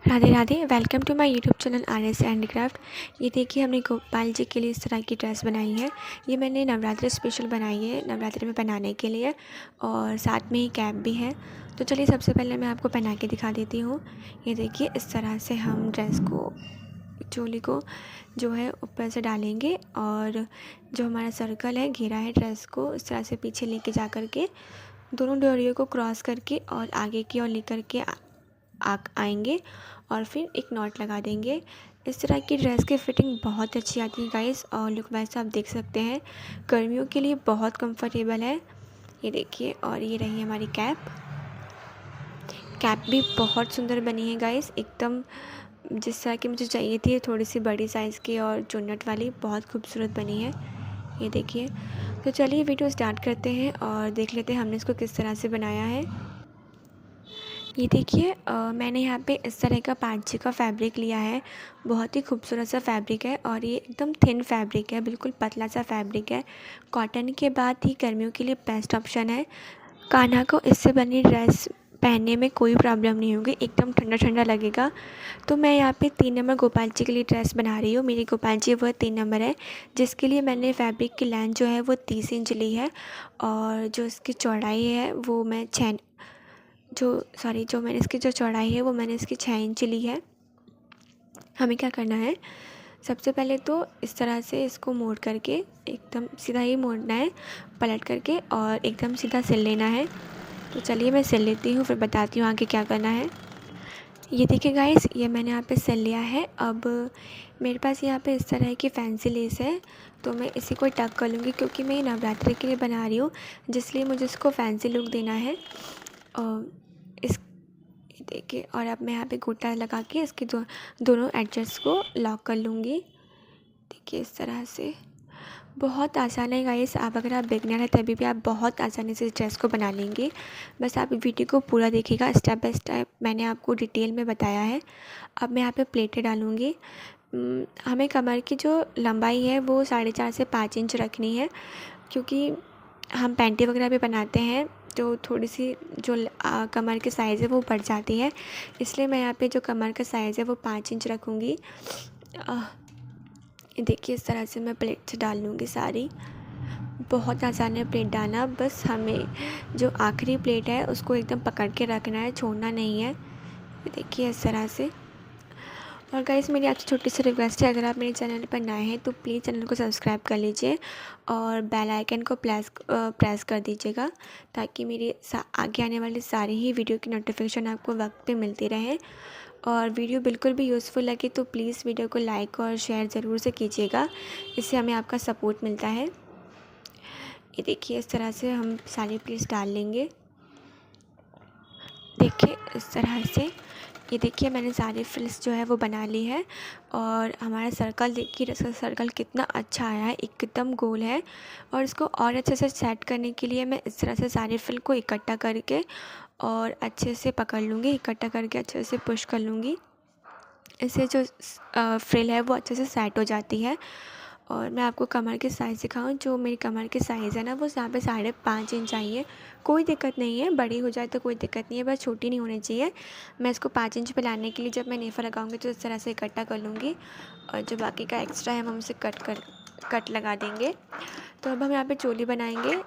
Radhe Radhe. Welcome to my YouTube channel RS handicraft. ये देखिए हमने गोपाल जी के लिए इस तरह की ड्रेस बनाई है। ये मैंने नवरात्रि स्पेशल बनाई है, नवरात्रि में पहनाने के लिए, और साथ में ही कैप भी है। तो चलिए सबसे पहले मैं आपको पहना के दिखा देती हूँ। ये देखिए इस तरह से हम ड्रेस को, चोली को जो है ऊपर से डालेंगे, और जो हमारा सर्कल है, घेरा है ड्रेस को, इस तरह से पीछे लेके जा कर के दोनों डोरियों को क्रॉस करके और आगे की ओर लेकर के आएंगे, और फिर एक नॉट लगा देंगे। इस तरह की ड्रेस की फ़िटिंग बहुत अच्छी आती है गाइस, और लुक वाइज आप देख सकते हैं, गर्मियों के लिए बहुत कंफर्टेबल है। ये देखिए, और ये रही हमारी कैप। कैप भी बहुत सुंदर बनी है गाइस, एकदम जिस तरह की मुझे चाहिए थी, थोड़ी सी बड़ी साइज़ की और चुन्नट वाली, बहुत खूबसूरत बनी है। ये देखिए, तो चलिए वीडियो स्टार्ट करते हैं और देख लेते हैं हमने इसको किस तरह से बनाया है। ये देखिए मैंने यहाँ पे इस तरह का पांची का फैब्रिक लिया है। बहुत ही खूबसूरत सा फैब्रिक है, और ये एकदम थिन फैब्रिक है, बिल्कुल पतला सा फैब्रिक है। कॉटन के बाद ही गर्मियों के लिए बेस्ट ऑप्शन है। कान्हा को इससे बनी ड्रेस पहनने में कोई प्रॉब्लम नहीं होगी, एकदम ठंडा ठंडा लगेगा। तो मैं यहाँ पे 3 नंबर गोपाल जी के लिए ड्रेस बना रही हूँ। मेरी गोपाल जी वो 3 नंबर है, जिसके लिए मैंने फैब्रिक की लेंथ जो है वो 30 इंच ली है, और जो इसकी चौड़ाई है वो मैं जो मैंने इसकी जो चौड़ाई है वो मैंने इसकी 6 इंच ली है। हमें क्या करना है, सबसे पहले तो इस तरह से इसको मोड़ करके, एकदम सीधा ही मोड़ना है, पलट करके, और एकदम सीधा सिल लेना है। तो चलिए मैं सिल लेती हूँ, फिर बताती हूँ आगे क्या करना है। ये देखिए गाइस, ये मैंने यहाँ पे सिल लिया है। अब मेरे पास यहाँ पे इस तरह की फैंसी लेस है, तो मैं इसी को टक कर लूँगी, क्योंकि मैं ये नवरात्रि के लिए बना रही हूँ, जिसलिए मुझे इसको फैंसी लुक देना है। और इस देखिए, और अब मैं यहाँ पे गोटा लगा के इसके दोनों एडजस्ट को लॉक कर लूँगी। देखिए इस तरह से, बहुत आसान है गाइस। आप अगर आप बिगनर है तभी भी आप बहुत आसानी से इस ड्रेस को बना लेंगे। बस आप वीडियो को पूरा देखिएगा, स्टेप बाय स्टेप मैंने आपको डिटेल में बताया है। अब मैं यहाँ पे प्लेटें डालूँगी। हमें कमर की जो लंबाई है वो 4.5 से 5 इंच रखनी है, क्योंकि हम पैंटी वगैरह भी बनाते हैं, तो थोड़ी सी जो कमर की साइज़ है वो बढ़ जाती है, इसलिए मैं यहाँ पे जो कमर का साइज़ है वो 5 इंच रखूँगी। देखिए इस तरह से मैं प्लेट से डाल लूँगी सारी। बहुत आसान है प्लेट डालना, बस हमें जो आखिरी प्लेट है उसको एकदम पकड़ के रखना है, छोड़ना नहीं है। देखिए इस तरह से। और गाइस मेरी आपसे छोटी सी रिक्वेस्ट है, अगर आप मेरे चैनल पर नए हैं तो प्लीज़ चैनल को सब्सक्राइब कर लीजिए, और बेल आइकन को प्रेस कर दीजिएगा, ताकि मेरी आगे आने वाली सारी ही वीडियो की नोटिफिकेशन आपको वक्त पे मिलती रहे। और वीडियो बिल्कुल भी यूज़फुल लगे तो प्लीज़ वीडियो को लाइक और शेयर ज़रूर से कीजिएगा, इससे हमें आपका सपोर्ट मिलता है। ये देखिए इस तरह से हम सारी प्लेट्स डाल लेंगे। देखिए इस तरह से, ये देखिए मैंने सारी फ्रिल्स जो है वो बना ली है, और हमारा सर्कल देखिए, सर्कल कितना अच्छा आया है, एकदम गोल है। और इसको और अच्छे से सेट करने के लिए मैं इस तरह से सारी फ्रिल को इकट्ठा करके और अच्छे से पकड़ लूँगी, इकट्ठा करके अच्छे से पुश कर लूँगी। इससे जो फ्रिल है वो अच्छे से सेट हो जाती है। और मैं आपको कमर की साइज़ दिखाऊँ, जो मेरी कमर की साइज़ है ना वो यहाँ पे 5.5 इंच आई है। कोई दिक्कत नहीं है, बड़ी हो जाए तो कोई दिक्कत नहीं है, बस छोटी नहीं होनी चाहिए। मैं इसको 5 इंच पे लाने के लिए जब मैं नेफा लगाऊंगी तो इस तरह से इकट्ठा कर लूँगी, और जो बाकी का एक्स्ट्रा है हम उसे कट लगा देंगे। तो अब हम यहाँ पे चोली बनाएंगे।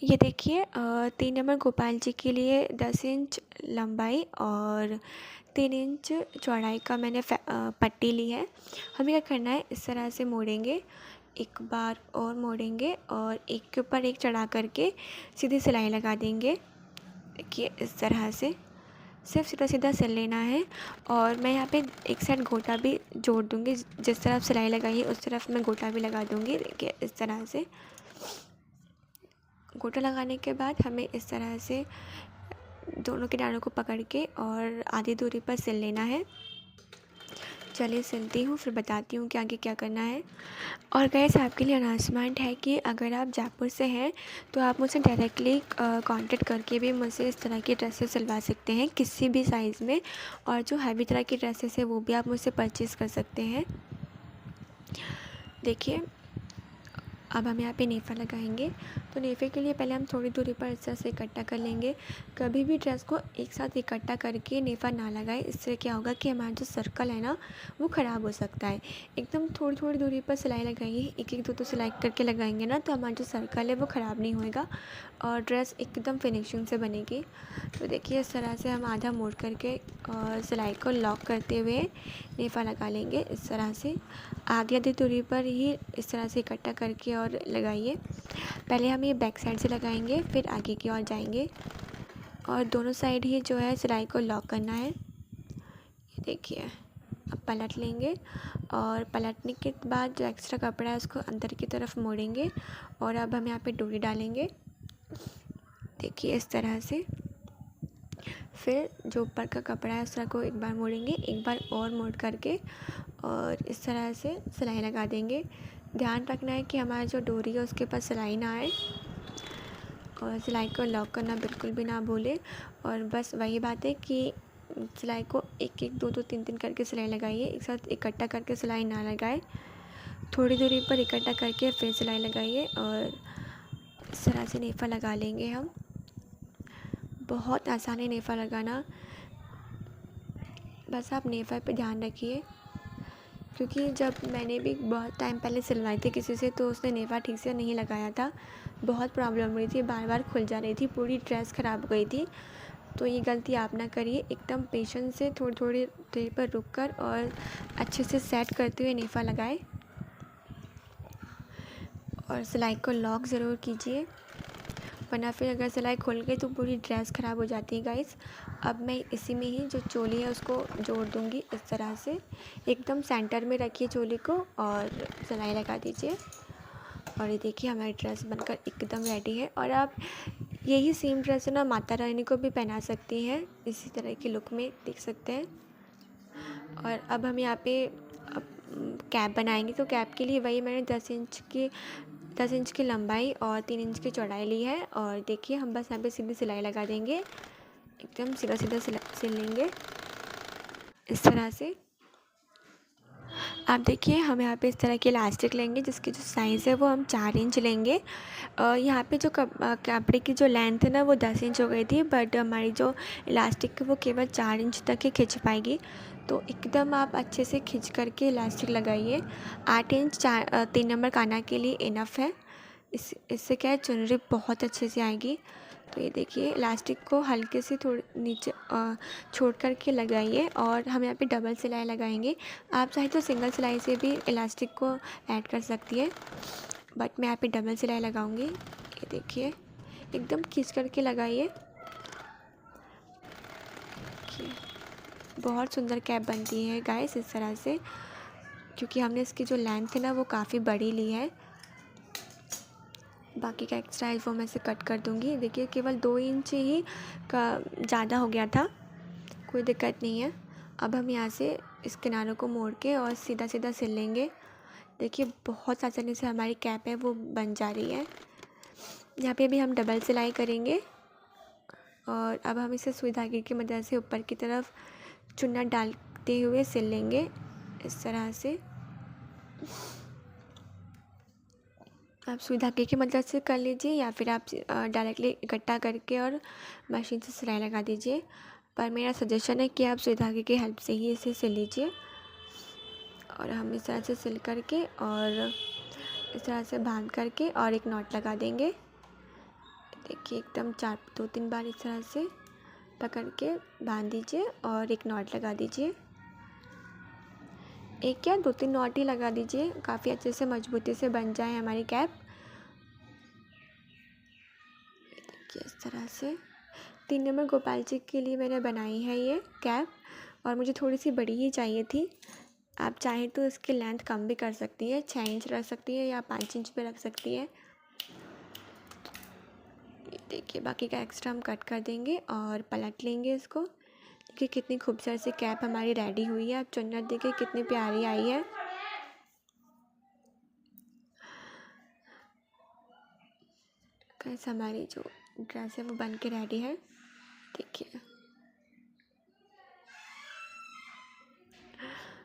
ये देखिए 3 नंबर गोपाल जी के लिए 10 इंच लंबाई और 3 इंच चौड़ाई का मैंने पट्टी ली है। हमें क्या करना है, इस तरह से मोड़ेंगे, एक बार और मोड़ेंगे, और एक के ऊपर एक चढ़ा करके सीधी सिलाई लगा देंगे। देखिए इस तरह से सिर्फ सीधा सीधा सिल लेना है। और मैं यहाँ पे एक साइड गोटा भी जोड़ दूँगी, जिस तरफ सिलाई लगाई है उस तरफ मैं गोटा भी लगा दूँगी। देखिए इस तरह से गोटा लगाने के बाद हमें इस तरह से दोनों किनारों को पकड़ के और आधी दूरी पर सिल लेना है। चलिए सिलती हूँ, फिर बताती हूँ कि आगे क्या करना है। और गाइस आपके लिए अनाउंसमेंट है कि अगर आप जयपुर से हैं तो आप मुझसे डायरेक्टली कांटेक्ट करके भी मुझसे इस तरह की ड्रेसेस सिलवा सकते हैं, किसी भी साइज़ में। और जो हैवी तरह की ड्रेसेस है वो भी आप मुझसे परचेज़ कर सकते हैं। देखिए अब हम यहाँ पे नेफा लगाएंगे, तो नेफ़े के लिए पहले हम थोड़ी दूरी पर इस तरह से इकट्ठा कर लेंगे। कभी भी ड्रेस को एक साथ इकट्ठा करके नेफ़ा ना लगाएं, इससे क्या होगा कि हमारा जो सर्कल है ना वो ख़राब हो सकता है। एकदम थोड़ी थोड़ी दूरी पर सिलाई लगाइए, एक एक दो दो सिलाई करके लगाएंगे ना तो हमारा जो सर्कल है वो ख़राब नहीं होएगा और ड्रेस एकदम फिनिशिंग से बनेगी। तो देखिए इस तरह से हम आधा मोड़ करके और सिलाई को लॉक करते हुए नेफ़ा लगा लेंगे। इस तरह से आधी आधी दूरी पर ही इस तरह से इकट्ठा करके और लगाइए। पहले हम ये बैक साइड से लगाएंगे, फिर आगे की ओर जाएंगे और दोनों साइड ही जो है सिलाई को लॉक करना है। ये देखिए, अब पलट लेंगे और पलटने के बाद जो एक्स्ट्रा कपड़ा है उसको अंदर की तरफ मोड़ेंगे और अब हम यहाँ पे डोरी डालेंगे। देखिए इस तरह से, फिर जो ऊपर का कपड़ा है उस तरह को एक बार मोड़ेंगे, एक बार और मोड़ करके और इस तरह से सिलाई लगा देंगे। ध्यान रखना है कि हमारा जो डोरी है उसके पास सिलाई ना आए और सिलाई को लॉक करना बिल्कुल भी ना भूलें। और बस वही बात है कि सिलाई को एक एक दो दो तीन तीन करके सिलाई लगाइए, एक साथ इकट्ठा करके सिलाई ना लगाए। थोड़ी दूरी पर इकट्ठा करके फिर सिलाई लगाइए और इस तरह से नेफ़ा लगा लेंगे हम। बहुत आसान है नेफ़ा लगाना, बस आप नेफ़ा पे ध्यान रखिए। क्योंकि जब मैंने भी बहुत टाइम पहले सिलवाई थी किसी से तो उसने नेफ़ा ठीक से नहीं लगाया था, बहुत प्रॉब्लम हुई थी, बार बार खुल जा रही थी, पूरी ड्रेस ख़राब हो गई थी। तो ये गलती आप ना करिए, एकदम पेशेंस से थोड़ी थोड़ी देर पर रुक कर और अच्छे से सेट करते हुए नेफ़ा लगाएं और सिलाई को लॉक ज़रूर कीजिए, वरना फिर अगर सिलाई खुल गई तो पूरी ड्रेस ख़राब हो जाती है गाइस। अब मैं इसी में ही जो चोली है उसको जोड़ दूँगी। इस तरह से एकदम सेंटर में रखिए चोली को और सिलाई लगा दीजिए और ये देखिए हमारी ड्रेस बनकर एकदम रेडी है। और आप यही सेम ड्रेस है ना माता रानी को भी पहना सकती हैं, इसी तरह की लुक में देख सकते हैं। और अब हम यहाँ पे कैप बनाएंगे, तो कैप के लिए वही मैंने 10 इंच की लंबाई और 3 इंच की चौड़ाई ली है। और देखिए हम बस यहाँ पे सीधी सिलाई लगा देंगे, एकदम सीधा सीधा सिल लेंगे इस तरह से। आप देखिए हम यहाँ पे इस तरह की इलास्टिक लेंगे जिसकी जो साइज़ है वो हम 4 इंच लेंगे। यहाँ पे जो कपड़े की जो लेंथ है ना वो 10 इंच हो गई थी, बट हमारी जो इलास्टिक है वो केवल 4 इंच तक ही खिंच पाएगी। तो एकदम आप अच्छे से खिंच करके इलास्टिक लगाइए। 8 इंच 3 नंबर काना के लिए इनफ है। इससे क्या है, चुनरी बहुत अच्छे से आएगी। तो ये देखिए इलास्टिक को हल्के से थोड़े नीचे छोड़ कर के लगाइए और हम यहाँ पे डबल सिलाई लगाएंगे। आप चाहे तो सिंगल सिलाई से भी इलास्टिक को ऐड कर सकती है, बट मैं यहाँ पे डबल सिलाई लगाऊंगी। ये देखिए एकदम खींच करके लगाइए। बहुत सुंदर कैप बनती है गाइस इस तरह से, क्योंकि हमने इसकी जो लेंथ है ना वो काफ़ी बड़ी ली है। बाकी का एक्स्ट्रा है वो मैं इसे कट कर दूँगी। देखिए केवल 2 इंच ही का ज़्यादा हो गया था, कोई दिक्कत नहीं है। अब हम यहाँ से इस किनारों को मोड़ के और सीधा सीधा सिल लेंगे। देखिए बहुत आसानी से हमारी कैप है वो बन जा रही है। यहाँ पे भी हम डबल सिलाई करेंगे और अब हम इसे सुई धागे की मदद से ऊपर की तरफ चुन्ना डालते हुए सिल लेंगे इस तरह से। आप सुई धागे की मदद से कर लीजिए या फिर आप डायरेक्टली इकट्ठा करके और मशीन से सिलाई लगा दीजिए, पर मेरा सजेशन है कि आप सुई धागे की हेल्प से ही इसे सिल लीजिए। और हम इस तरह से सिल करके और इस तरह से बांध करके और एक नॉट लगा देंगे। देखिए एकदम 2-3 बार इस तरह से पकड़ के बांध दीजिए और एक नॉट लगा दीजिए। एक या 2-3 नॉट ही लगा दीजिए, काफ़ी अच्छे से मजबूती से बन जाए हमारी कैप। देखिए इस तरह से 3 नंबर गोपाल जी के लिए मैंने बनाई है ये कैप, और मुझे थोड़ी सी बड़ी ही चाहिए थी। आप चाहें तो इसकी लेंथ कम भी कर सकती है, 6 इंच रख सकती है या 5 इंच पे रख सकती है। देखिए बाकी का एक्स्ट्रा हम कट कर देंगे और पलट लेंगे इसको। देखिए कितनी खूबसूरत सी कैप हमारी रेडी हुई है। आप चुन्नट देखिए कितनी प्यारी आई है। कैसे हमारी जो ड्रेस है वो बन के रेडी है। देखिए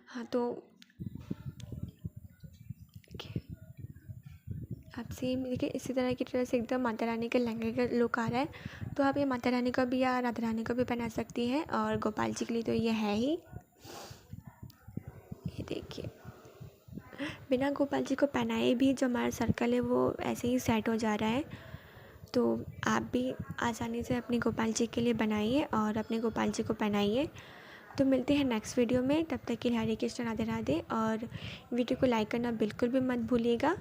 हाँ, तो आप सेम देखिए इसी तरह की ड्रेस एकदम माता रानी के लहंगे का लुक आ रहा है। तो आप ये माता रानी को भी या राधा रानी को भी पहना सकती हैं, और गोपाल जी के लिए तो ये है ही। ये देखिए बिना गोपाल जी को पहनाए भी जो हमारा सर्कल है वो ऐसे ही सेट हो जा रहा है। तो आप भी आसानी से अपने गोपाल जी के लिए बनाइए और अपने गोपाल जी को पहनाइए। तो मिलते हैं नेक्स्ट वीडियो में, तब तक के लिए हरे कृष्ण राधे राधे, और वीडियो को लाइक करना बिल्कुल भी मत भूलिएगा।